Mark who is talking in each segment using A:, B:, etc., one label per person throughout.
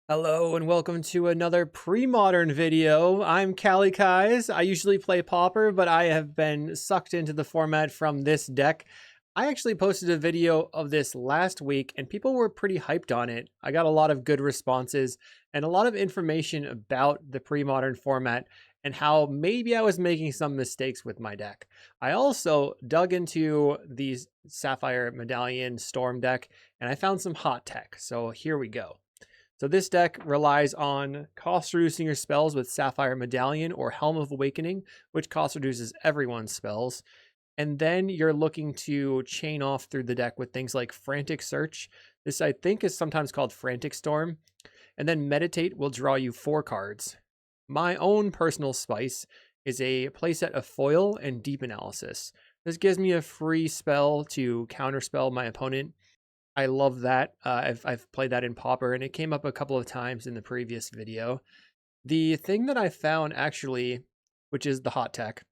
A: Hello and welcome to another pre-modern video. I'm Kalikaiz. I usually play Pauper, but I have been sucked into the format from this deck. I actually posted a video of this last week and people were pretty hyped on it. I got a lot of good responses and a lot of information about the pre-modern format and how maybe I was making some mistakes with my deck. I also dug into the Sapphire Medallion Storm deck and I found some hot tech. So here we go. So this deck relies on cost reducing your spells with Sapphire Medallion or Helm of Awakening, which cost reduces everyone's spells. And then you're looking to chain off through the deck with things like Frantic Search. This I think is sometimes called Frantic Storm. And then Meditate will draw you 4 cards. My own personal spice is a playset of Foil and Deep Analysis. This gives me a free spell to counterspell my opponent. I love that. I've played that in Pauper, and it came up a couple of times in the previous video. The thing that I found actually, which is the hot tech,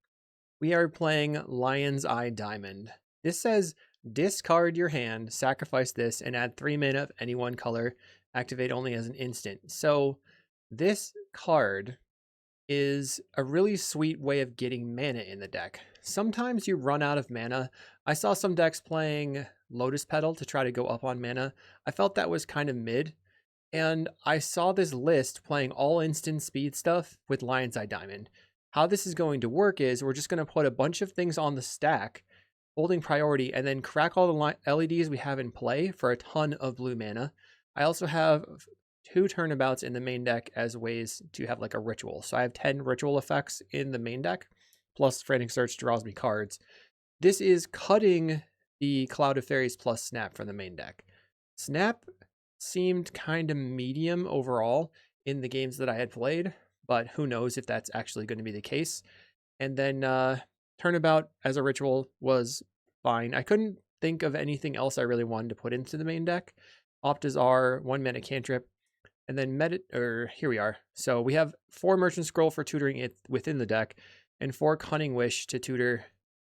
A: we are playing Lion's Eye Diamond. This says discard your hand, sacrifice this, and add 3 mana of any one color. Activate only as an instant. So this card is a really sweet way of getting mana in the deck. Sometimes you run out of mana. I saw some decks playing Lotus Petal to try to go up on mana. I felt that was kind of mid. And I saw this list playing all instant speed stuff with Lion's Eye Diamond. How this is going to work is we're just going to put a bunch of things on the stack, holding priority, and then crack all the LEDs we have in play for a ton of blue mana. I also have 2 turnabouts in the main deck as ways to have like a ritual. So I have 10 ritual effects in the main deck, plus Frantic Search draws me cards. This is cutting the Cloud of Fairies plus Snap from the main deck. Snap seemed kind of medium overall in the games that I had played, but who knows if that's actually going to be the case. And then Turnabout as a ritual was fine. I couldn't think of anything else I really wanted to put into the main deck. Optazar, 1 mana cantrip, and then here we are. So we have 4 Merchant Scroll for tutoring it within the deck, and 4 Cunning Wish to tutor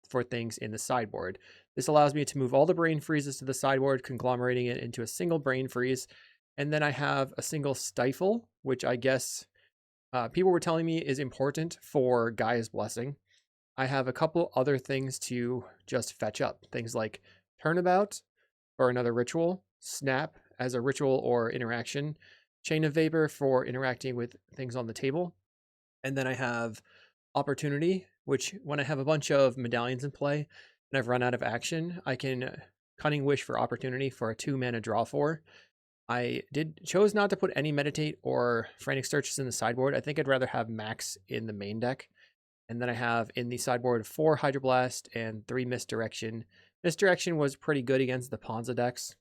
A: for things in the sideboard. This allows me to move all the brain freezes to the sideboard, conglomerating it into a single brain freeze. And then I have a single Stifle, which I guess people were telling me is important for Gaea's Blessing. I have a couple other things to just fetch up. Things like Turnabout for another ritual, Snap as a ritual or interaction, Chain of Vapor for interacting with things on the table. And then I have Opportunity, which when I have a bunch of medallions in play and I've run out of action, I can Cunning Wish for Opportunity for a 2 mana draw 4. I chose not to put any Meditate or Frantic Searches in the sideboard. I think I'd rather have Max in the main deck. And then I have in the sideboard 4 Hydroblast and 3 Misdirection. Misdirection was pretty good against the Ponza decks.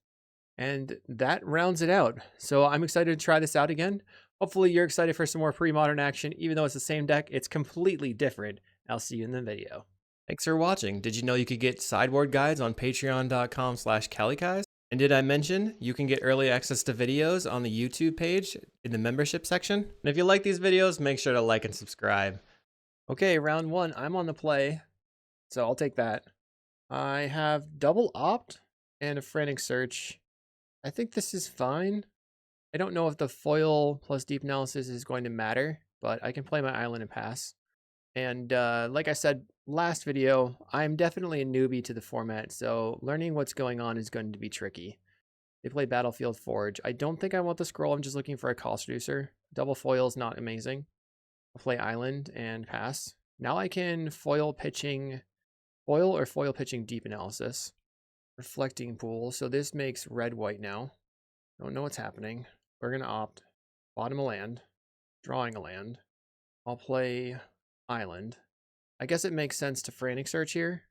A: And that rounds it out. So I'm excited to try this out again. Hopefully you're excited for some more pre-modern action. Even though it's the same deck, it's completely different. I'll see you in the video.
B: Thanks for watching. Did you know you could get sideboard guides on patreon.com/Kalikaiz? And did I mention you can get early access to videos on the YouTube page in the membership section? And if you like these videos, make sure to like and subscribe.
A: Okay, round 1. I'm on the play, so I'll take that. I have double opt and a Frantic Search. I think this is fine. I don't know if the foil plus deep analysis is going to matter, but I can play my island and pass. And like I said last video, I'm definitely a newbie to the format, so learning what's going on is going to be tricky. They play Battlefield Forge. I don't think I want the scroll. I'm just looking for a cost reducer. Double foil is not amazing. I'll play island and pass. Now I can foil or foil pitching deep analysis. Reflecting pool. So this makes red-white now. Don't know what's happening. We're going to opt. Bottom a land. Drawing a land. I'll play island. I guess it makes sense to Frantic Search here,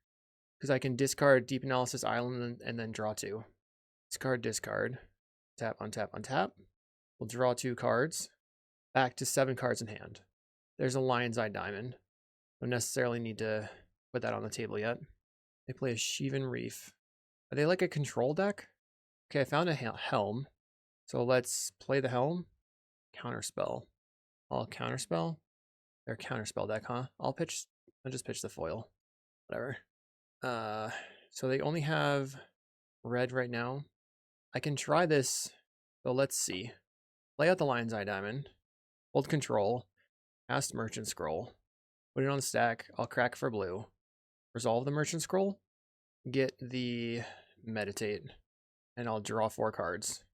A: because I can discard Deep Analysis Island and then draw 2. Discard. Tap, untap, untap. We'll draw 2 cards. Back to 7 cards in hand. There's a Lion's Eye Diamond. Don't necessarily need to put that on the table yet. They play a Sheevan Reef. Are they like a control deck? Okay, I found a Helm. So let's play the Helm. Counterspell. I'll counterspell. They're a counterspell deck, huh? I'll just pitch the foil. Whatever. So they only have red right now. I can try this, so let's see. Play out the Lion's Eye Diamond. Hold control. Cast Merchant Scroll. Put it on the stack. I'll crack for blue. Resolve the Merchant Scroll. Get the Meditate. And I'll draw 4 cards.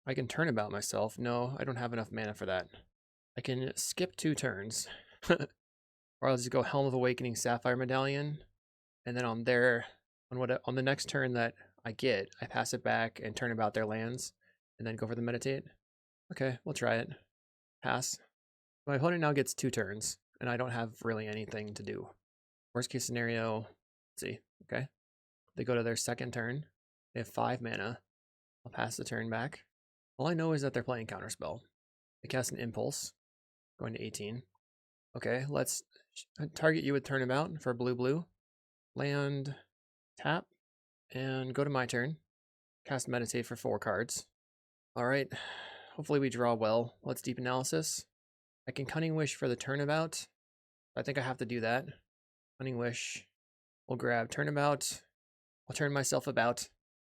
A: I can Turnabout myself. No, I don't have enough mana for that. I can skip 2 turns. Or I'll just go Helm of Awakening, Sapphire Medallion. And then on the next turn that I get, I pass it back and Turnabout their lands. And then go for the Meditate. Okay, we'll try it. Pass. My opponent now gets 2 turns, and I don't have really anything to do. Worst case scenario, let's see, okay. They go to their second turn. They have 5 mana. I'll pass the turn back. All I know is that they're playing Counterspell. They cast an Impulse, going to 18. Okay, let's target you with Turnabout for blue. Land, tap, and go to my turn. Cast Meditate for 4 cards. All right, hopefully we draw well. Let's Deep Analysis. I can Cunning Wish for the Turnabout. I think I have to do that. Cunning Wish. We'll grab Turnabout. I'll turn myself about.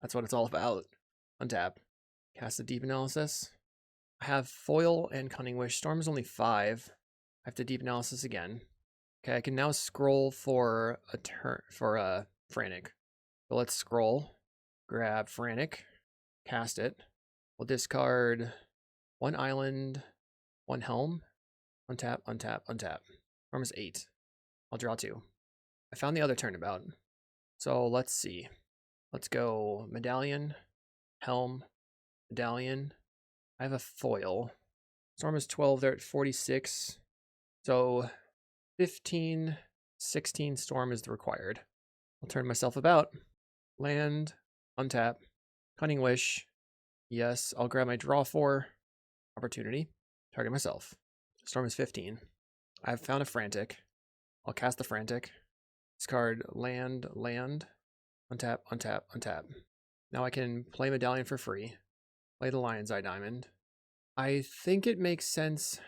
A: That's what it's all about. Untap. Cast a Deep Analysis. I have Foil and Cunning Wish. Storm is only 5. I have to Deep Analysis again. Okay, I can now scroll for a Frantic. So let's scroll. Grab Frantic. Cast it. We'll discard 1 island, 1 Helm. Untap. Storm is 8. I'll draw 2. I found the other Turnabout. So let's see. Let's go Medallion, Helm, Medallion. I have a foil. Storm is 12. They're at 46. So 15, 16 Storm is the required. I'll turn myself about. Land, untap, Cunning Wish. Yes, I'll grab my draw 4. Opportunity. Target myself. Storm is 15. I've found a Frantic. I'll cast the Frantic. Discard land. Untap. Now I can play Medallion for free. Play the Lion's Eye Diamond. I think it makes sense.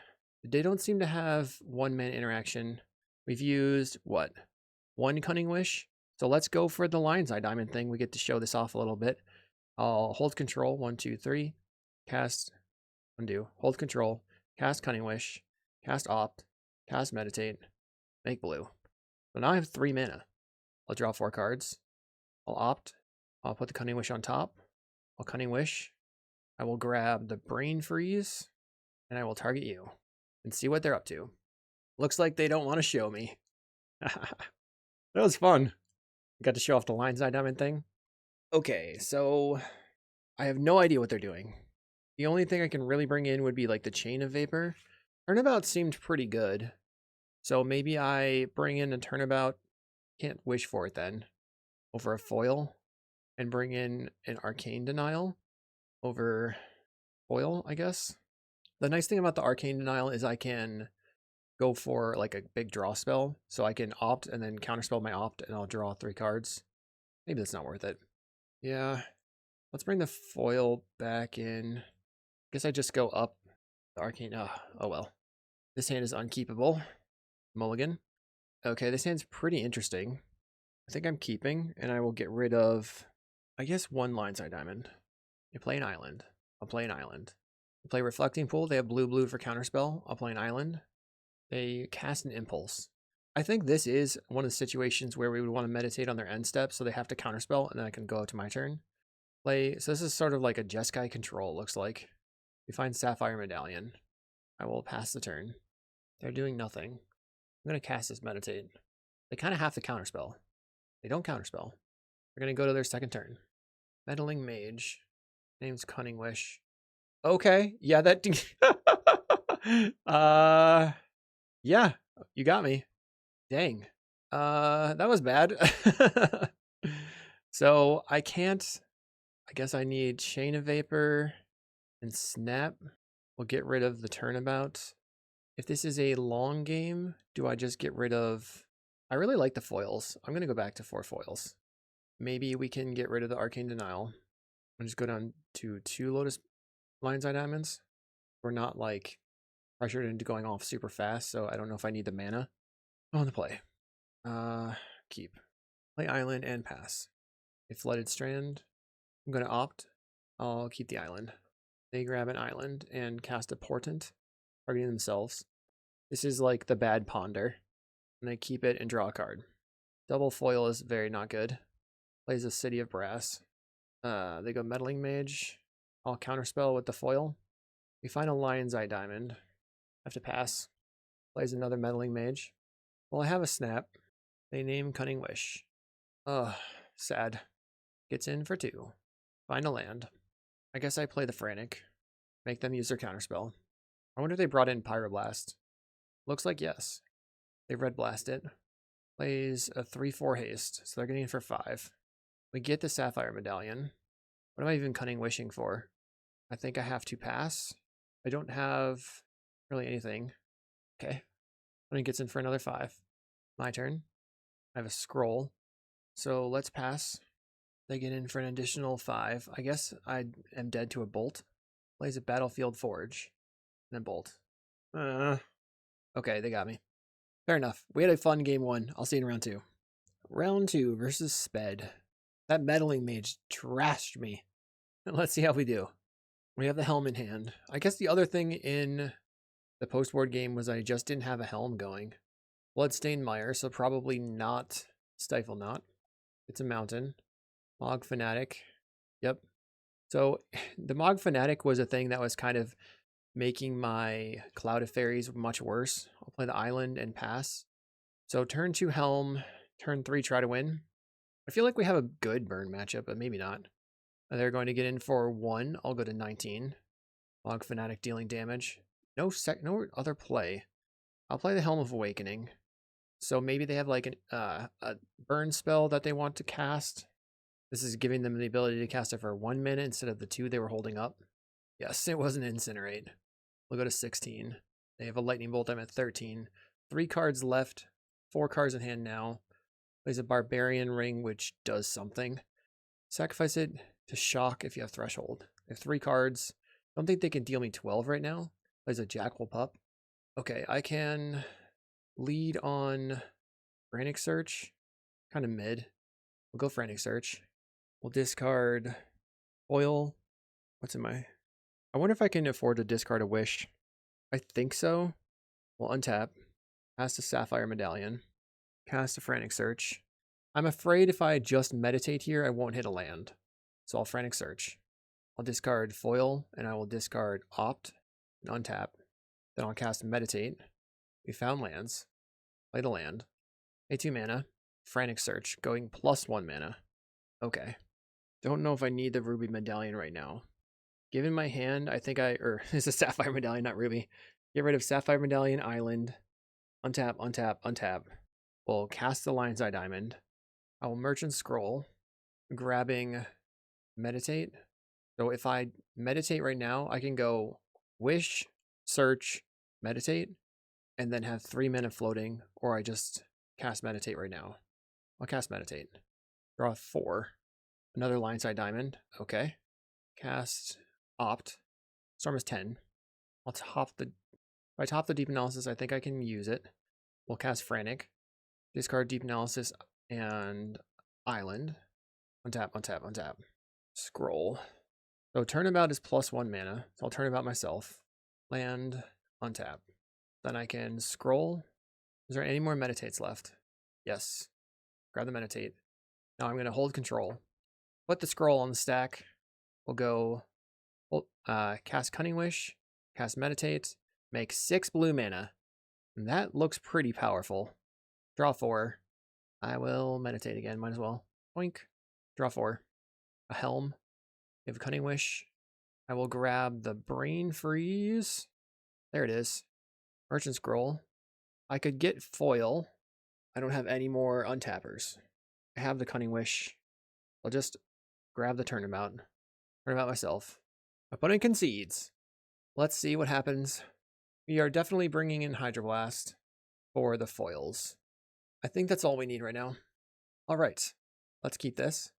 A: They don't seem to have 1-mana interaction. We've used, what? 1 Cunning Wish? So let's go for the Lion's Eye Diamond thing. We get to show this off a little bit. I'll hold control. 1, 2, 3. Cast. Undo. Hold control. Cast Cunning Wish. Cast Opt. Cast Meditate. Make blue. So now I have 3 mana. I'll draw 4 cards. I'll Opt. I'll put the Cunning Wish on top. I'll Cunning Wish. I will grab the Brain Freeze. And I will target you. And see what they're up to. Looks like they don't want to show me. That was fun. Got to show off the Lion's Eye Diamond thing. Okay, so I have no idea what they're doing. The only thing I can really bring in would be like the Chain of Vapor. Turnabout seemed pretty good. So maybe I bring in a Turnabout. Can't wish for it then. Over a foil. And bring in an Arcane Denial. Over foil, I guess. The nice thing about the Arcane Denial is I can go for like a big draw spell. So I can opt and then counterspell my opt and I'll draw 3 cards. Maybe that's not worth it. Yeah. Let's bring the foil back in. Guess I just go up the Arcane. Oh well. This hand is unkeepable. Mulligan. Okay, this hand's pretty interesting. I think I'm keeping, and I will get rid of, I guess, 1 Lion's Eye Diamond. You play an island. I'll play an island. You play Reflecting Pool. They have blue for counterspell. I'll play an island. They cast an Impulse. I think this is one of the situations where we would want to meditate on their end step, so they have to counterspell, and then I can go to my turn. Play. So this is sort of like a Jeskai control, looks like. We find Sapphire Medallion. I will pass the turn. They're doing nothing. I'm going to cast this Meditate. They kind of have to counterspell. They don't counterspell. They're going to go to their second turn. Meddling Mage. Name's Cunning Wish. Okay. Yeah, that... yeah, you got me. Dang. That was bad. So I can't... I guess I need Chain of Vapor and Snap. We'll get rid of the Turnabout. If this is a long game, do I just get rid of... I really like the foils. I'm going to go back to 4 foils. Maybe we can get rid of the Arcane Denial. I'll just go down to 2 Lotus Lion's Eye Diamonds. We're not like pressured into going off super fast, so I don't know if I need the mana. On the play. Keep. Play island and pass. A Flooded Strand. I'm going to opt. I'll keep the island. They grab an island and cast a portent, targeting themselves. This is like the bad ponder. And they keep it and draw a card. Double foil is very not good. Plays a City of Brass. They go Meddling Mage. I'll counterspell with the foil. We find a Lion's Eye Diamond. Have to pass. Plays another Meddling Mage. Well, I have a snap. They name Cunning Wish. Ugh, sad. Gets in for 2. Find a land. I guess I play the Frantic. Make them use their counterspell. I wonder if they brought in Pyroblast. Looks like yes. They Red Blast it. Plays a 3/4 haste, so they're getting in for 5. We get the Sapphire Medallion. What am I even Cunning Wishing for? I think I have to pass. I don't have really anything. Okay. When it gets in for another 5. My turn. I have a scroll. So let's pass. They get in for an additional 5. I guess I am dead to a bolt. Plays a Battlefield Forge. And a bolt. Okay, they got me. Fair enough. We had a fun game 1. I'll see you in round 2. Round 2 versus Sped. That Meddling Mage trashed me. Let's see how we do. We have the Helm in hand. I guess the other thing in the post-board game was I just didn't have a Helm going. Bloodstained Mire, so probably not Stifle Knot. It's a mountain. Mog Fanatic. Yep. So the Mog Fanatic was a thing that was kind of making my Cloud of Fairies much worse. I'll play the island and pass. So turn 2 Helm, turn 3 try to win. I feel like we have a good burn matchup, but maybe not. They're going to get in for 1. I'll go to 19. Mog Fanatic dealing damage. No other play. I'll play the Helm of Awakening. So maybe they have like a burn spell that they want to cast. This is giving them the ability to cast it for 1 minute instead of the 2 they were holding up. Yes, it was an Incinerate. We'll go to 16. They have a Lightning Bolt. I'm at 13. 3 cards left. 4 cards in hand now. Plays a Barbarian Ring, which does something. Sacrifice it to shock if you have Threshold. They have 3 cards. Don't think they can deal me 12 right now. Plays a Jackal Pup. Okay, I can lead on Frantic Search. Kind of mid. We'll go Frantic Search. We'll discard Foil. What's in my... I wonder if I can afford to discard a Wish. I think so. We'll untap. Cast a Sapphire Medallion. Cast a Frantic Search. I'm afraid if I just meditate here, I won't hit a land. So I'll Frantic Search. I'll discard Foil, and I will discard Opt and untap. Then I'll cast Meditate. We found lands. Play the land. Pay 2 mana. Frantic Search, going +1 mana. Okay. Don't know if I need the Ruby Medallion right now. Given my hand, I think it's a Sapphire Medallion, not Ruby. Get rid of Sapphire Medallion, Island. Untap, untap, untap. We'll cast the Lion's Eye Diamond. I will Merchant Scroll, grabbing Meditate. So if I meditate right now, I can go Wish, Search, Meditate, and then have 3 mana floating, or I just cast Meditate right now. I'll cast Meditate. Draw 4. Another Lion's Eye Diamond. Okay. Cast Opt. Storm is 10. I'll top the... If I top the Deep Analysis, I think I can use it. We'll cast Frantic. Discard Deep Analysis and Island. Untap, untap, untap. Scroll. So Turnabout is +1 mana. So I'll Turnabout myself. Land, untap. Then I can scroll. Is there any more Meditates left? Yes. Grab the Meditate. Now I'm going to hold control. Put the scroll on the stack. We'll go cast Cunning Wish, cast Meditate, make 6 blue mana. And that looks pretty powerful. Draw 4. I will Meditate again, might as well. Boink. Draw 4. A Helm. We have a Cunning Wish. I will grab the Brain Freeze. There it is. Merchant Scroll. I could get Foil. I don't have any more untappers. I have the Cunning Wish. I'll just grab the Turnabout. Turnabout myself. Opponent concedes. Let's see what happens. We are definitely bringing in Hydroblast for the foils. I think that's all we need right now. All right, let's keep this.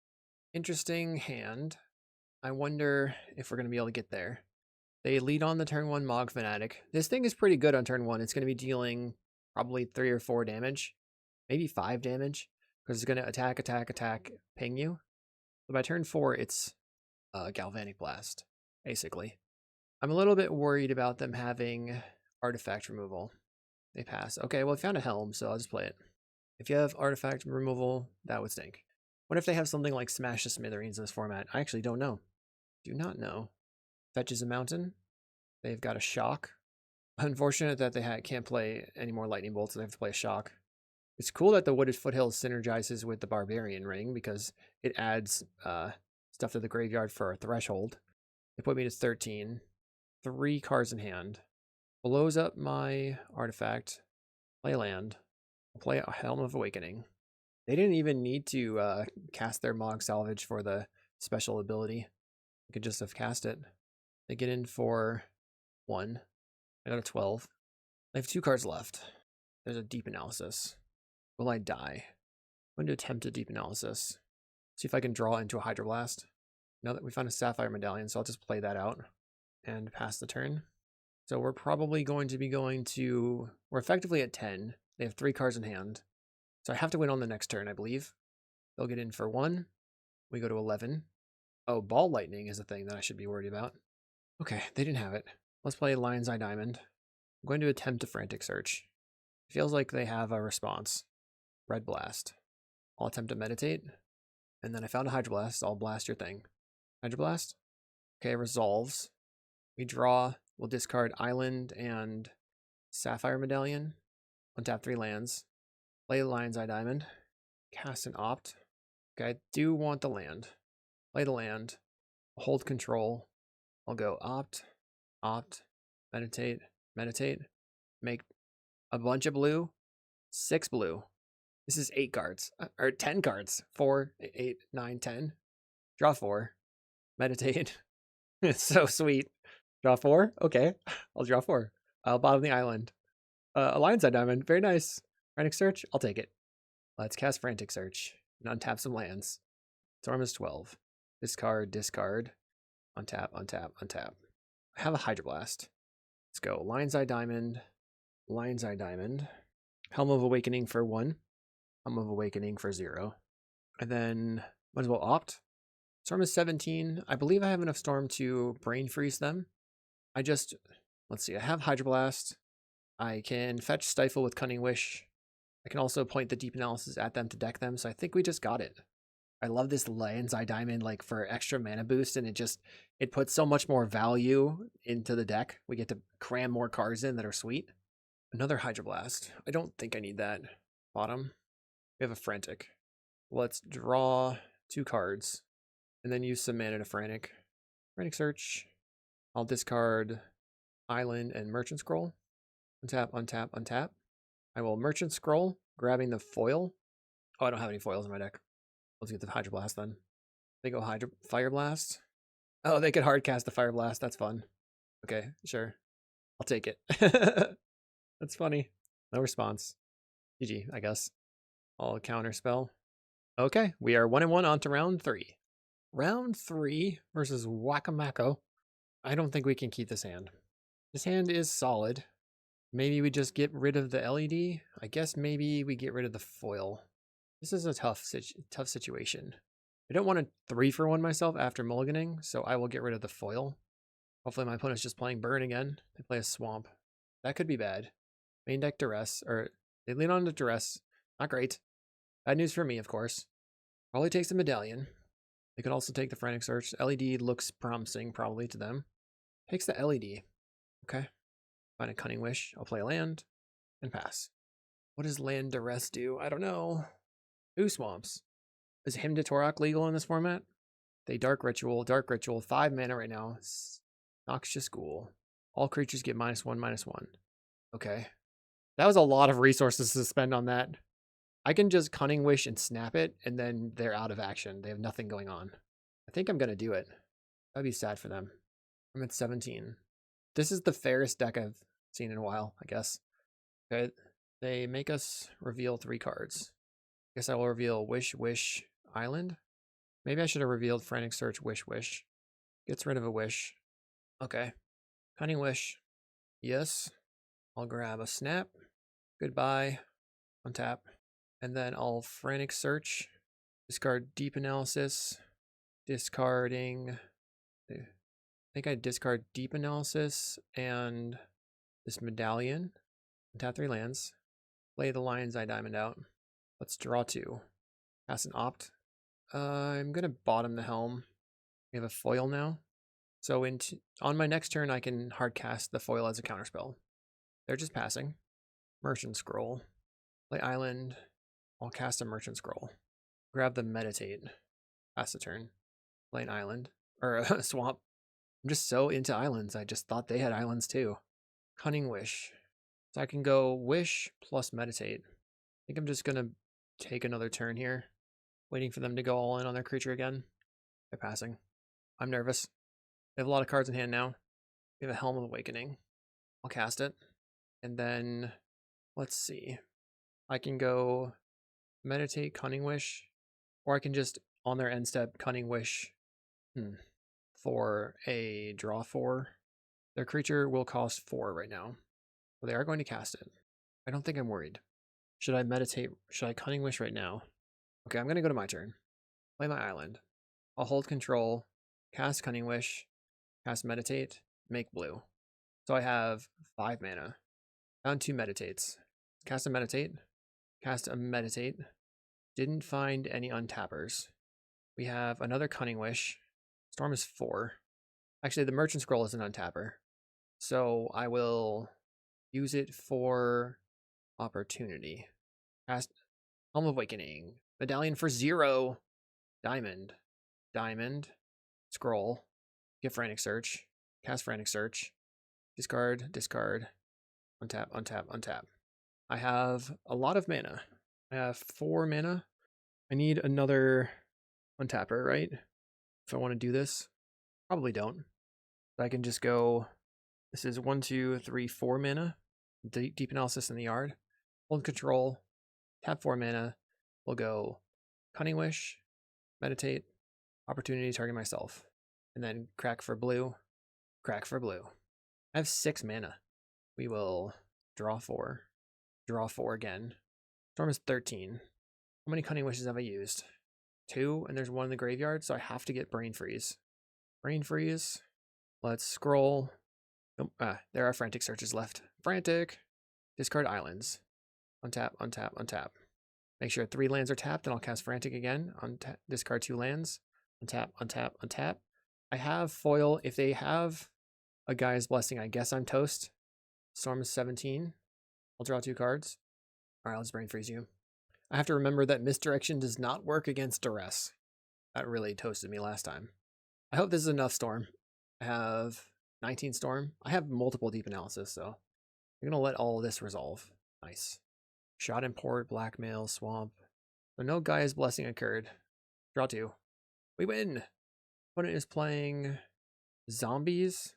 A: Interesting hand. I wonder if we're going to be able to get there. They lead on the turn 1 Mog Fanatic. This thing is pretty good on turn 1. It's going to be dealing probably 3 or 4 damage, maybe 5 damage, because it's going to attack, attack, attack, ping you. But by turn 4, it's Galvanic Blast, basically. I'm a little bit worried about them having artifact removal. They pass. Okay, well, I found a Helm, so I'll just play it. If you have artifact removal, that would stink. What if they have something like Smash the Smithereens in this format? I actually don't know. Do not know. Fetches a mountain. They've got a shock. Unfortunate that they can't play any more lightning bolts, so they have to play a shock. It's cool that the Wooded Foothills synergizes with the Barbarian Ring because it adds stuff to the graveyard for a threshold. They put me to 13. 3 cards in hand. Blows up my artifact. Play land. I'll play a Helm of Awakening. They didn't even need to cast their Mog Salvage for the special ability. They could just have cast it. They get in for 1. I got a 12. I have 2 cards left. There's a Deep Analysis. Will I die? I'm going to attempt a Deep Analysis. See if I can draw into a Hydroblast. Now that we found a Sapphire Medallion, so I'll just play that out and pass the turn. So we're probably going to be we're effectively at 10. They have 3 cards in hand. So I have to win on the next turn, I believe. They'll get in for 1. We go to 11. Oh, Ball Lightning is a thing that I should be worried about. Okay, they didn't have it. Let's play Lion's Eye Diamond. I'm going to attempt a Frantic Search. It feels like they have a response. Red Blast. I'll attempt to meditate. And then I found a Hydroblast. I'll blast your thing. Hydroblast. Okay, resolves. We draw. We'll discard Island and Sapphire Medallion. Untap 3 lands. Play Lion's Eye Diamond. Cast an Opt. Okay, I do want the land. Play the land. Hold control. I'll go Opt. Opt. Meditate. Meditate. Make a bunch of blue. 6 blue. This is 8 cards. Or 10 cards. 4, 8, 9, 10. Draw 4. Meditate. It's so sweet. Draw 4? Okay. I'll draw 4. I'll bottom the island. A Lion's Eye Diamond. Very nice. Frantic Search? I'll take it. Let's cast Frantic Search and untap some lands. Storm is 12. Discard, discard. Untap, untap, untap. I have a Hydroblast. Let's go. Lion's Eye Diamond. Lion's Eye Diamond. Helm of Awakening for 1. Helm of Awakening for 0. And then might as well opt. Storm is 17. I believe I have enough Storm to Brain Freeze them. Let's see, I have Hydroblast. I can fetch Stifle with Cunning Wish. I can also point the Deep Analysis at them to deck them, so I think we just got it. I love this Lion's Eye Diamond like for extra mana boost, and it puts so much more value into the deck. We get to cram more cards in that are sweet. Another Hydroblast. I don't think I need that. Bottom. We have a Frantic. Let's draw 2 cards, and then use some mana to Frantic. Frantic Search. I'll discard Island and Merchant Scroll. Untap, untap, untap. I will Merchant Scroll, grabbing the foil. Oh, I don't have any foils in my deck. Let's get the Hydroblast then. They go Fire Blast. Oh, they could hard cast the Fire Blast. That's fun. Okay, sure. I'll take it. That's funny. No response. GG, I guess. I'll counter spell. Okay, we are 1-1 on to round 3. Round 3 versus Wakamako. I don't think we can keep this hand. This hand is solid. Maybe we just get rid of the LED. I guess maybe we get rid of the foil. This is a tough situation. I don't want to 3-for-1 myself after mulliganing, so I will get rid of the foil. Hopefully my opponent's just playing Burn again. They play a Swamp. That could be bad. Main deck Duress, or they lean on to Duress. Not great. Bad news for me, of course. Probably takes the Medallion. They could also take the Frantic Search. LED looks promising, probably, to them. Takes the LED. Okay. Find a Cunning Wish. I'll play a land and pass. What does land Duress do? I don't know. 2 swamps. Is Hymn to Torok legal in this format? They Dark Ritual. 5 mana right now. Noxious Ghoul. All creatures get -1/-1. Okay. That was a lot of resources to spend on that. I can just Cunning Wish and snap it, and then they're out of action. They have nothing going on. I think I'm going to do it. That'd be sad for them. I'm at 17. This is the fairest deck I've seen in a while, I guess. Okay. They make us reveal 3 cards. I guess I will reveal Wish, Wish, Island. Maybe I should have revealed Frantic Search, Wish, Wish. Gets rid of a Wish. Okay. Cunning Wish. Yes. I'll grab a Snap. Goodbye. Untap. And then I'll Frantic Search. Discard Deep Analysis. Discarding. I think I discard Deep Analysis and this Medallion. Tap 3 lands. Play the Lion's Eye Diamond out. Let's draw 2. Cast an Opt. I'm going to bottom the Helm. We have a foil now. So on my next turn, I can hard cast the foil as a counterspell. They're just passing. Merchant Scroll. Play Island. I'll cast a Merchant Scroll. Grab the Meditate. Pass the turn. Play an island. Or a swamp. I'm just so into islands. I just thought they had islands too. Cunning Wish. So I can go Wish plus Meditate. I think I'm just going to take another turn here. Waiting for them to go all in on their creature again. By passing. I'm nervous. They have a lot of cards in hand now. We have a Helm of Awakening. I'll cast it. And then, let's see. I can go Meditate, Cunning Wish. Or I can just, on their end step, Cunning Wish for a draw 4. Their creature will cost 4 right now. So they are going to cast it. I don't think I'm worried. Should I meditate? Should I Cunning Wish right now? Okay, I'm going to go to my turn. Play my island. I'll hold control, cast Cunning Wish, cast Meditate, make blue. So I have 5 mana. Found 2 Meditates. Cast a Meditate. Cast a Meditate. Didn't find any untappers. We have another Cunning Wish. Storm is 4. Actually, the Merchant Scroll is an untapper. So I will use it for opportunity. Cast Helm of Awakening. Medallion for 0. Diamond. Diamond. Scroll. Get Frantic Search. Cast Frantic Search. Discard. Discard. Untap. Untap. Untap. I have a lot of mana. I have 4 mana. I need another untapper, right? If I want to do this. Probably don't. But I can just go. This is 1, 2, 3, 4 mana. Deep Analysis in the yard. Hold control. Tap 4 mana. We'll go Cunning Wish. Meditate. Opportunity, target myself. And then crack for blue. Crack for blue. I have 6 mana. We will draw 4. Draw 4 again. Storm is 13. How many Cunning Wishes have I used? 2, and there's 1 in the graveyard, so I have to get Brain Freeze. Brain Freeze. Let's scroll. Nope. There are Frantic Searches left. Frantic. Discard Islands. Untap, untap, untap. Make sure 3 lands are tapped, and I'll cast Frantic again. Discard 2 lands. Untap, untap, untap. I have foil. If they have a Gaia's Blessing, I guess I'm toast. Storm is 17. I'll draw 2 cards. Alright, let's Brain Freeze you. I have to remember that Misdirection does not work against Duress. That really toasted me last time. I hope this is enough Storm. I have 19 Storm. I have multiple Deep Analysis, so I'm going to let all of this resolve. Nice. Shot Import, Blackmail, Swamp. So no Gaia's Blessing occurred. Draw 2. We win! Opponent is playing zombies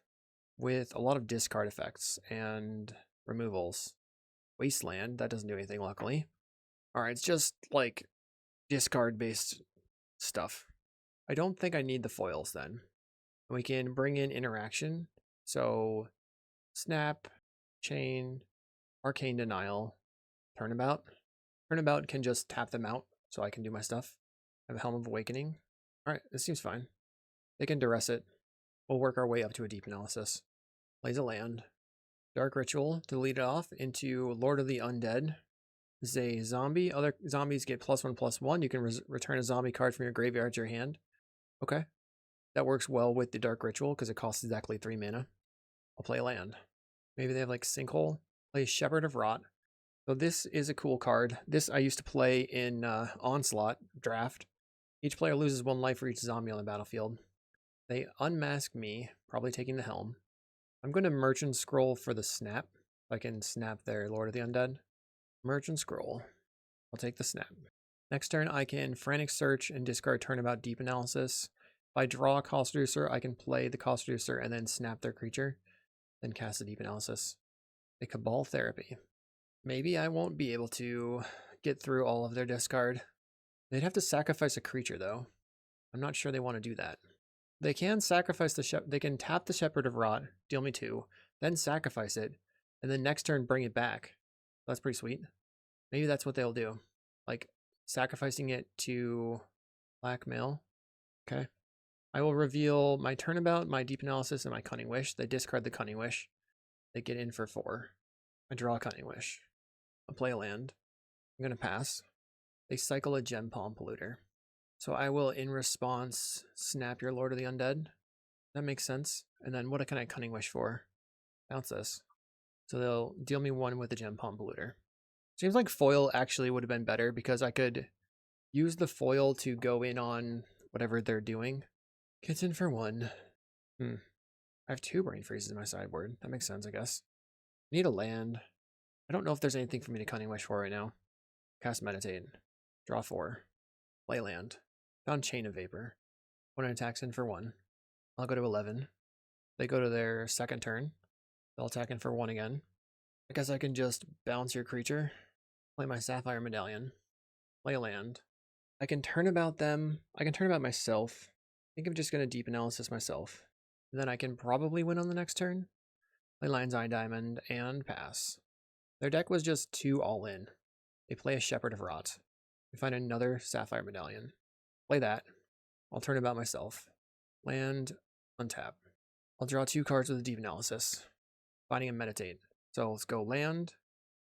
A: with a lot of discard effects and removals. Wasteland, that doesn't do anything, luckily. Alright, it's just like discard-based stuff. I don't think I need the foils then. We can bring in interaction. So, Snap, Chain, Arcane Denial, Turnabout. Turnabout can just tap them out so I can do my stuff. I have a Helm of Awakening. Alright, this seems fine. They can duress it. We'll work our way up to a Deep Analysis. Plays a land. Dark Ritual to lead it off into Lord of the Undead. This is a zombie. Other zombies get +1/+1. You can return a zombie card from your graveyard to your hand. Okay. That works well with the Dark Ritual because it costs exactly 3 mana. I'll play a land. Maybe they have like Sinkhole. Play Shepherd of Rot. So this is a cool card. This I used to play in Onslaught draft. Each player loses 1 life for each zombie on the battlefield. They unmask me, probably taking the Helm. I'm going to Merchant Scroll for the snap. I can snap their Lord of the Undead. Merchant Scroll. I'll take the snap. Next turn, I can Frantic Search and discard Turnabout Deep Analysis. If I draw a Cost Reducer, I can play the Cost Reducer and then snap their creature. Then cast a Deep Analysis. A Cabal Therapy. Maybe I won't be able to get through all of their discard. They'd have to sacrifice a creature, though. I'm not sure they want to do that. They can sacrifice they can tap the Shepherd of Rot, deal me 2, then sacrifice it, and then next turn bring it back. That's pretty sweet. Maybe that's what they'll do. Like, sacrificing it to blackmail. Okay. I will reveal my Turnabout, my Deep Analysis, and my Cunning Wish. They discard the Cunning Wish. They get in for 4. I draw a Cunning Wish. I'll play a land. I'm going to pass. They cycle a Gem Palm Polluter. So I will, in response, snap your Lord of the Undead. That makes sense. And then what can I Cunning Wish for? Bounce this. So they'll deal me 1 with the Gem Palm Polluter. Seems like foil actually would have been better because I could use the foil to go in on whatever they're doing. Gets in for 1. I have 2 Brain Freezes in my sideboard. That makes sense, I guess. Need a land. I don't know if there's anything for me to Cunning Wish for right now. Cast Meditate. Draw 4. Play land. Found Chain of Vapor. When it attacks in for 1. I'll go to 11. They go to their second turn. They'll attack in for 1 again. I guess I can just bounce your creature. Play my Sapphire Medallion. Play a land. I can Turnabout them. I can Turnabout myself. I think I'm just going to Deep Analysis myself. And then I can probably win on the next turn. Play Lion's Eye Diamond and pass. Their deck was just too all in. They play a Shepherd of Rot. We find another Sapphire Medallion. Play that. I'll Turnabout myself. Land, untap. I'll draw 2 cards with a Deep Analysis. Finding and Meditate. So let's go land,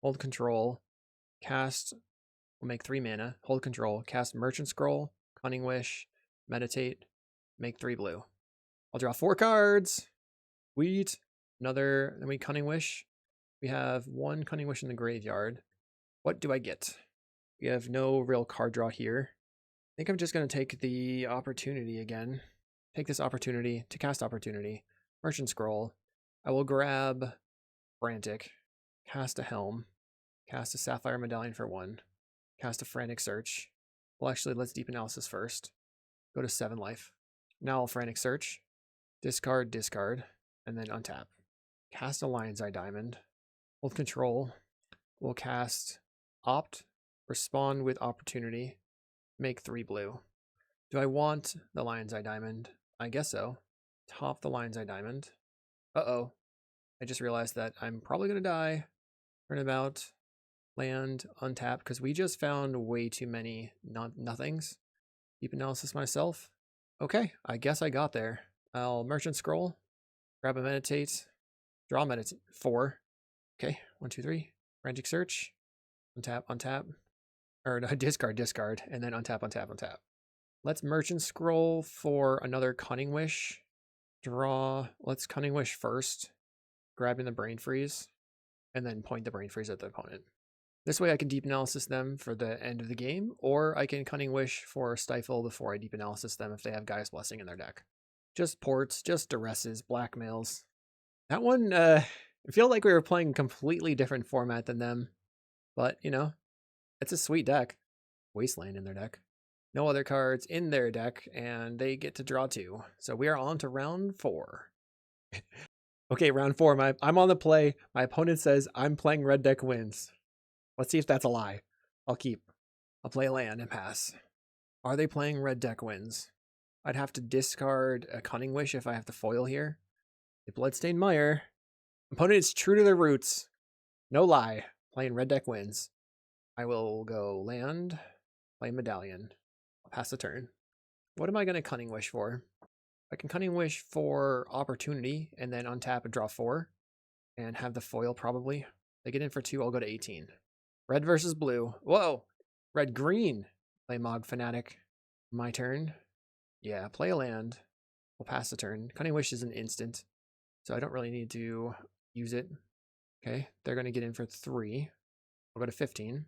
A: hold control, cast, we'll make 3 mana, hold control, cast Merchant Scroll, Cunning Wish, Meditate, make 3 blue. I'll draw 4 cards. Sweet. Another, then we Cunning Wish. We have 1 Cunning Wish in the graveyard. What do I get? We have no real card draw here. I think I'm just going to take the opportunity again. Take this opportunity to cast Opportunity. Merchant Scroll. I will grab Frantic. Cast a Helm. Cast a Sapphire Medallion for 1. Cast a Frantic Search. Well, actually, let's Deep Analysis first. Go to 7 life. Now I'll Frantic Search. Discard, discard, and then untap. Cast a Lion's Eye Diamond. Hold control. We'll cast Opt. Respond with Opportunity. Make 3 blue. Do I want the Lion's Eye Diamond? I guess so. Top the Lion's Eye Diamond. Uh-oh. I just realized that I'm probably going to die. Turnabout. Land. Untap. Because we just found way too many nothings. Deep Analysis myself. Okay. I guess I got there. I'll Merchant Scroll. Grab a Meditate. Draw Meditate. 4. Okay. 1, 2, 3. Frantic Search. Untap, untap. Or no, discard, discard. And then untap, untap, untap. Let's Merchant Scroll for another Cunning Wish. Draw. Let's Cunning Wish first. Grabbing the Brain Freeze. And then point the Brain Freeze at the opponent. This way I can Deep Analysis them for the end of the game. Or I can Cunning Wish for Stifle before I Deep Analysis them if they have Gaia's Blessing in their deck. Just ports, just duresses, blackmails. That one, I feel like we were playing a completely different format than them. But, you know, it's a sweet deck. Wasteland in their deck. No other cards in their deck, and they get to draw 2. So we are on to round 4. Okay, round 4. I'm on the play. My opponent says I'm playing red deck wins. Let's see if that's a lie. I'll play a land and pass. Are they playing red deck wins? I'd have to discard a Cunning Wish if I have to foil here. A Bloodstained Mire. Opponent is true to their roots. No lie. Playing red deck wins. I will go land, play Medallion. I'll pass the turn. What am I going to Cunning Wish for? I can Cunning Wish for Opportunity and then untap and draw 4. And have the foil probably. They get in for 2, I'll go to 18. Red versus blue. Whoa! Red-green. Play Mog Fanatic. My turn. Yeah, play a land. We'll pass the turn. Cunning Wish is an instant. So I don't really need to use it. Okay, they're going to get in for 3. I'll go to 15.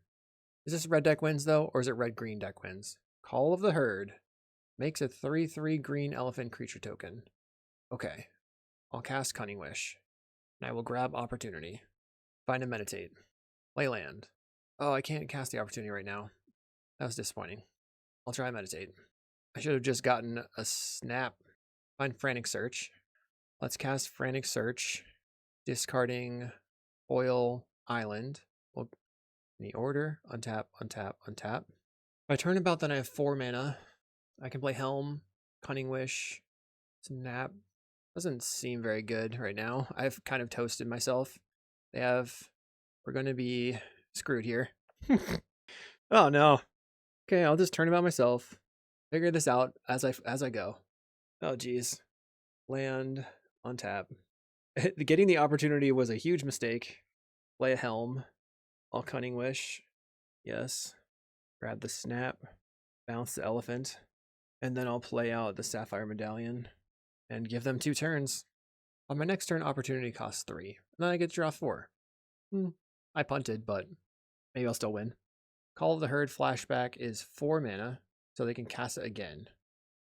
A: Is this red deck wins, though, or is it red-green deck wins? Call of the Herd. Makes a 3/3 green elephant creature token. Okay. I'll cast Cunning Wish. And I will grab Opportunity. Find a Meditate. Play land. Oh, I can't cast the Opportunity right now. That was disappointing. I'll try Meditate. I should have just gotten a snap. Find Frantic Search. Let's cast Frantic Search. Discarding Foil Island. Well, in the order. Untap, untap, untap. If I Turnabout, then I have 4 mana. I can play Helm, Cunning Wish, Snap. Doesn't seem very good right now. I've kind of toasted myself. We're going to be screwed here. Oh no. Okay, I'll just Turnabout myself. Figure this out as I go. Oh, geez. Land, untap. Getting the opportunity was a huge mistake. Play a Helm. I'll Cunning Wish. Yes. Grab the Snap. Bounce the Elephant. And then I'll play out the Sapphire Medallion and give them 2 turns. On my next turn, opportunity costs 3. And then I get to draw 4. I punted, but maybe I'll still win. Call of the Herd flashback is 4 mana, so they can cast it again.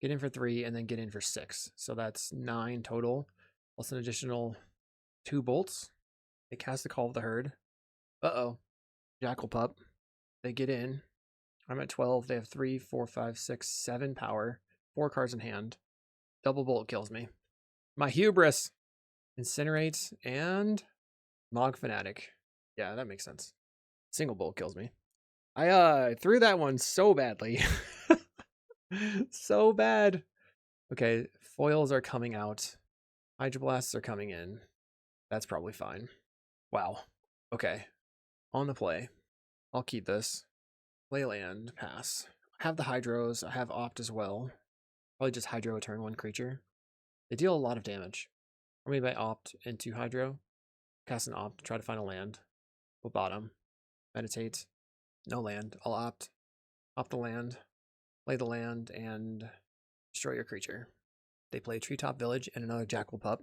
A: Get in for 3 and then get in for 6. So that's 9 total, plus an additional 2 bolts. They cast the Call of the Herd. Uh-oh. Jackal Pup. They get in. I'm at 12. They have 3, 4, 5, 6, 7 power. 4 cards in hand. Double bolt kills me. My hubris. Incinerate and Mog Fanatic. Yeah, that makes sense. Single bolt kills me. I threw that one so badly. So bad. Okay, foils are coming out. Hydroblasts are coming in. That's probably fine. Wow. Okay. On the play. I'll keep this. Play land, pass. I have the Hydros. I have Opt as well. Probably just Hydro a turn 1 creature. They deal a lot of damage. Or maybe I Opt into Hydro. Cast an Opt, try to find a land. We'll bottom. Meditate. No land. I'll Opt. Opt the land. Play the land and destroy your creature. They play Treetop Village and another Jackal Pup.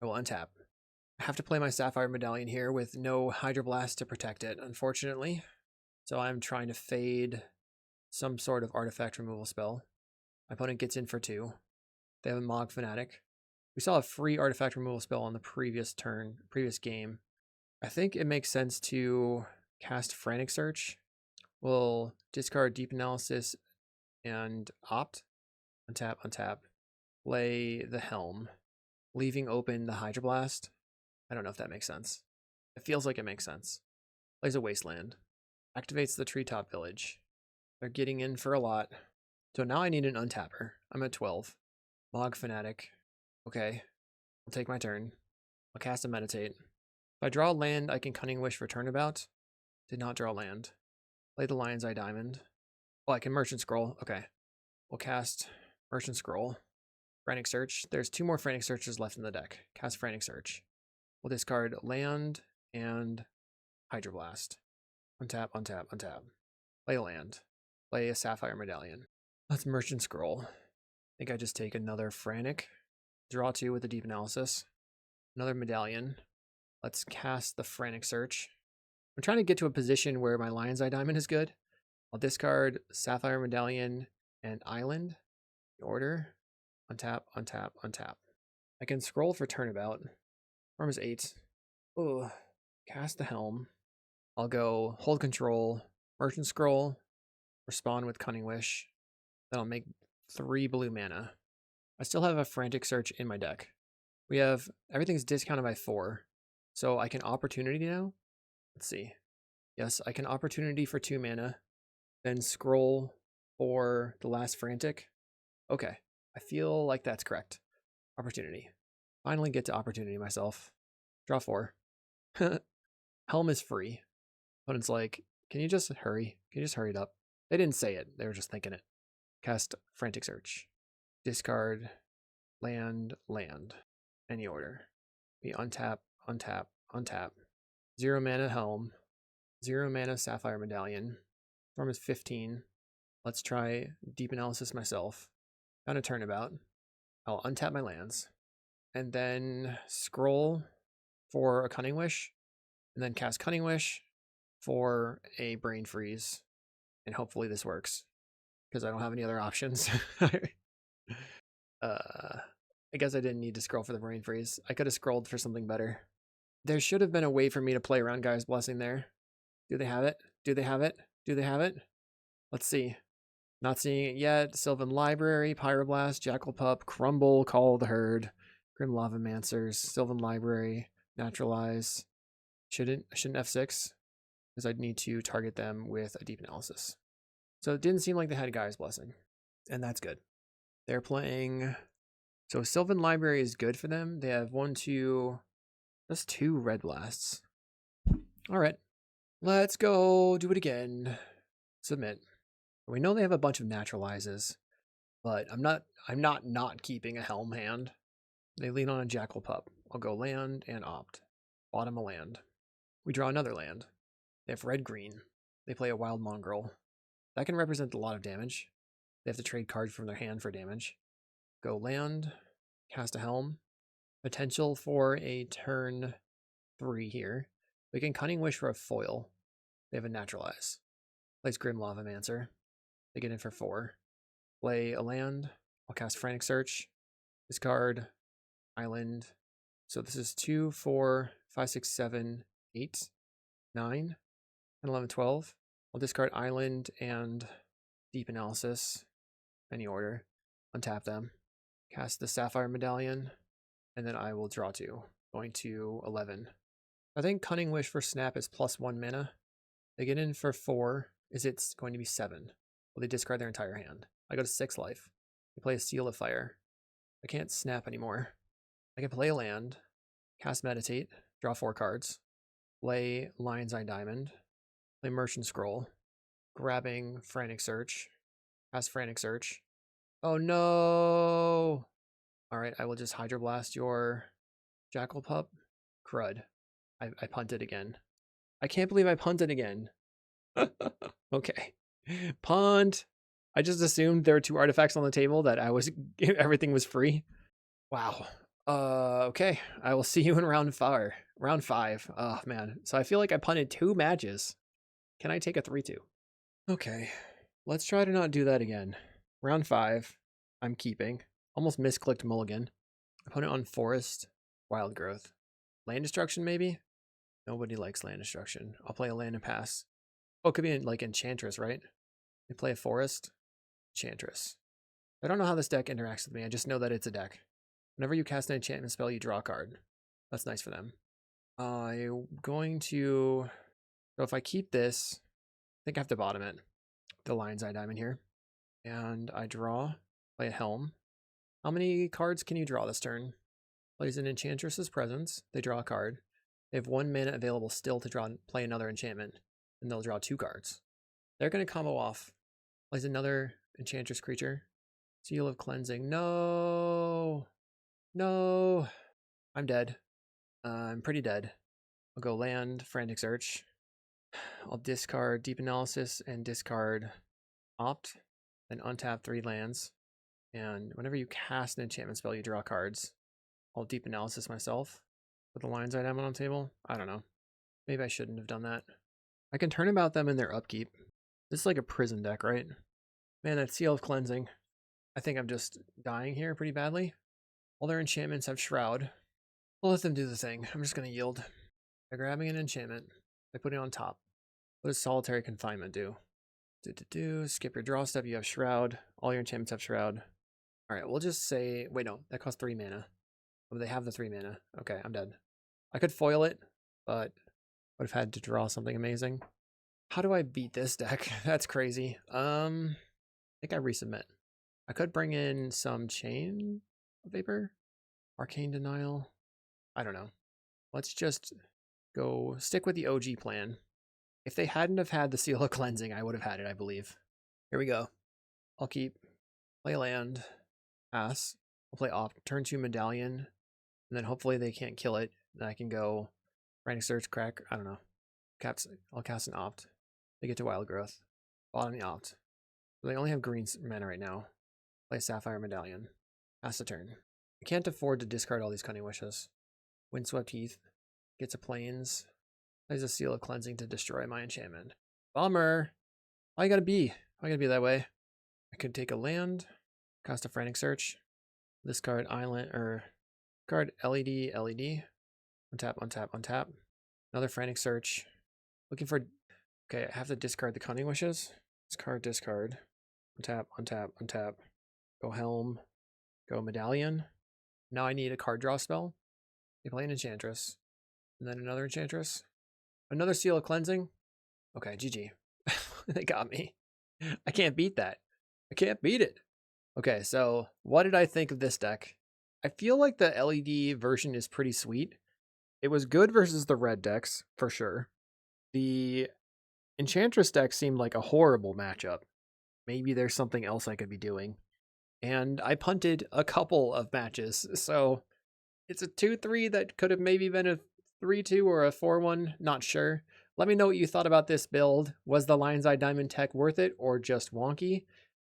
A: I will untap. I have to play my Sapphire Medallion here with no Hydroblast to protect it, unfortunately. So I'm trying to fade some sort of artifact removal spell. My opponent gets in for 2. They have a Mog Fanatic. We saw a free artifact removal spell on the previous game. I think it makes sense to cast Frantic Search. We'll discard Deep Analysis and Opt. Untap, untap. Play the Helm, leaving open the Hydroblast. I don't know if that makes sense. It feels like it makes sense. Plays a Wasteland. Activates the Treetop Village. They're getting in for a lot. So now I need an untapper. I'm at 12. Mog Fanatic. Okay. I'll take my turn. I'll cast a Meditate. If I draw land, I can Cunning Wish for Turnabout. Did not draw land. Play the Lion's Eye Diamond. Oh, I can Merchant Scroll. Okay. We'll cast Merchant Scroll. Frantic Search. There's 2 more Frantic Searches left in the deck. Cast Frantic Search. We'll discard land and Hydroblast. Untap, untap, untap. Play a land. Play a Sapphire Medallion. Let's Merchant Scroll. I think I just take another Frantic. Draw 2 with a Deep Analysis. Another Medallion. Let's cast the Frantic Search. I'm trying to get to a position where my Lion's Eye Diamond is good. I'll discard Sapphire Medallion and Island. Order. Untap, untap, untap. I can scroll for Turnabout. Form is 8. Oh, cast the Helm. I'll go hold control, Merchant Scroll, respond with Cunning Wish. Then I'll make 3 blue mana. I still have a Frantic Search in my deck. We have everything's discounted by 4. So I can Opportunity now. Let's see. Yes, I can Opportunity for 2 mana. Then scroll for the last Frantic. Okay. I feel like that's correct. Opportunity. Finally get to Opportunity myself. Draw 4. Helm is free. Opponent's like, can you just hurry? Can you just hurry it up? They didn't say it. They were just thinking it. Cast Frantic Search. Discard land, land. Any order. We untap, untap, untap. 0 mana Helm. 0 mana Sapphire Medallion. Form is 15. Let's try Deep Analysis myself. On a Turnabout. I'll untap my lands. And then scroll for a Cunning Wish. And then cast Cunning Wish for a Brain Freeze. And hopefully this works. Because I don't have any other options. I guess I didn't need to scroll for the Brain Freeze. I could have scrolled for something better. There should have been a way for me to play around Gaia's Blessing there. Do they have it? Do they have it? Do they have it? Let's see. Not seeing it yet. Sylvan Library, Pyroblast, Jackal Pup, Crumble, Call of the Herd, Grim Lavamancers, Sylvan Library, Naturalize. Shouldn't F6 because I'd need to target them with a Deep Analysis. So it didn't seem like they had Gaia's Blessing, and that's good. They're playing. So Sylvan Library is good for them. They have 1, 2, just 2 Red Blasts. All right, let's go do it again. Submit. We know they have a bunch of Naturalizes. But I'm not keeping a Helm hand. They lean on a Jackal Pup. I'll go land and opt. Bottom a land. We draw another land. They have red-green. They play a Wild Mongrel. That can represent a lot of damage. They have to trade cards from their hand for damage. Go land. Cast a Helm. Potential for a turn 3 here. We can Cunning Wish for a foil. They have a Naturalize. Plays Grim Lavamancer. They get in for 4. Play a land. I'll cast Frantic Search. Discard. Island. So this is 2, 4, 5, 6, 7, 8, 9, 10, 11, 12. I'll discard Island and Deep Analysis. Any order. Untap them. Cast the Sapphire Medallion. And then I will draw 2. Going to 11. I think Cunning Wish for Snap is +1 mana. They get in for 4. Is it going to be 7? Well, they discard their entire hand. I go to 6 life. They play a Seal of Fire. I can't snap anymore. I can play a land, cast Meditate, draw 4 cards, play Lion's Eye Diamond, play Merchant Scroll, grabbing Frantic Search, cast Frantic Search. Oh no! Alright, I will just Hydroblast your Jackal Pup. Crud. I punted again. I can't believe I punted again. Okay. Punt! I just assumed there were 2 artifacts on the table that everything was free. Wow. Okay. I will see you in round 5. Round 5. Oh man. So I feel like I punted 2 matches. Can I take a 3-2? Okay. Let's try to not do that again. Round 5. I'm keeping. Almost misclicked mulligan. I put it on Forest. Wild Growth. Land Destruction maybe? Nobody likes land destruction. I'll play a land and pass. Oh, it could be like Enchantress, right? You play a Forest. Enchantress. I don't know how this deck interacts with me. I just know that it's a deck. Whenever you cast an enchantment spell, you draw a card. That's nice for them. I'm going to... So if I keep this, I think I have to bottom it. The Lion's Eye Diamond here. And I draw, play a Helm. How many cards can you draw this turn? Plays an Enchantress's Presence. They draw a card. They have 1 mana available still to play another enchantment. And they'll draw 2 cards. They're going to combo off. Plays another Enchantress creature. Seal of Cleansing. No! No! I'm dead. I'm pretty dead. I'll go land, Frantic Search. I'll discard Deep Analysis and discard Opt. Then untap 3 lands. And whenever you cast an enchantment spell, you draw cards. I'll Deep Analysis myself. Put the Lion's Eye Diamond on the table. I don't know. Maybe I shouldn't have done that. I can Turnabout them in their upkeep. This is like a prison deck, right? Man, that Seal of Cleansing. I think I'm just dying here pretty badly. All their enchantments have Shroud. I'll let them do the thing. I'm just going to yield. They're grabbing an enchantment. They put it on top. What does Solitary Confinement do? Skip your draw step. You have Shroud. All your enchantments have Shroud. Alright, we'll just say... Wait, no. That costs 3 mana. Oh, they have the 3 mana. Okay, I'm dead. I could foil it, but would have had to draw something amazing. How do I beat this deck? That's crazy. I think I resubmit. I could bring in some Chain Vapor, Arcane Denial. I don't know. Let's just go stick with the OG plan. If they hadn't have had the Seal of Cleansing, I would have had it, I believe. Here we go. I'll keep, play land, pass. I'll play opt, turn 2 Medallion, and then hopefully they can't kill it. Then I can go Frantic Search, crack, I don't know. I'll cast an opt. They get to Wild Growth. Bottom the opt. So they only have green mana right now. Play Sapphire Medallion. Pass the turn. I can't afford to discard all these Cunning Wishes. Windswept Heath. Gets a Plains. Plays a Seal of Cleansing to destroy my enchantment. Bummer! Why you gotta be? Why you gotta be that way? I could take a land. Cast a Frantic Search. Discard Island, or... Card LED, LED. Untap, untap, untap. Another Frantic Search. Looking for... Okay, I have to discard the Cunning Wishes. Discard, discard. Untap, untap, untap. Go Helm. Go Medallion. Now I need a card draw spell. They play an Enchantress. And then another Enchantress. Another Seal of Cleansing. Okay, GG. They got me. I can't beat that. I can't beat it. Okay, so what did I think of this deck? I feel like the LED version is pretty sweet. It was good versus the red decks, for sure. The Enchantress deck seemed like a horrible matchup. Maybe there's something else I could be doing. and I punted a couple of matches. So it's a 2-3 that could have maybe been a 3-2 or a 4-1, not sure. Let me know what you thought about this build. Was the Lion's Eye Diamond tech worth it or just wonky?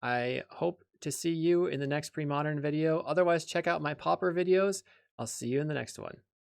A: I hope to see you in the next Premodern video. Otherwise, check out my Pauper videos. I'll see you in the next one.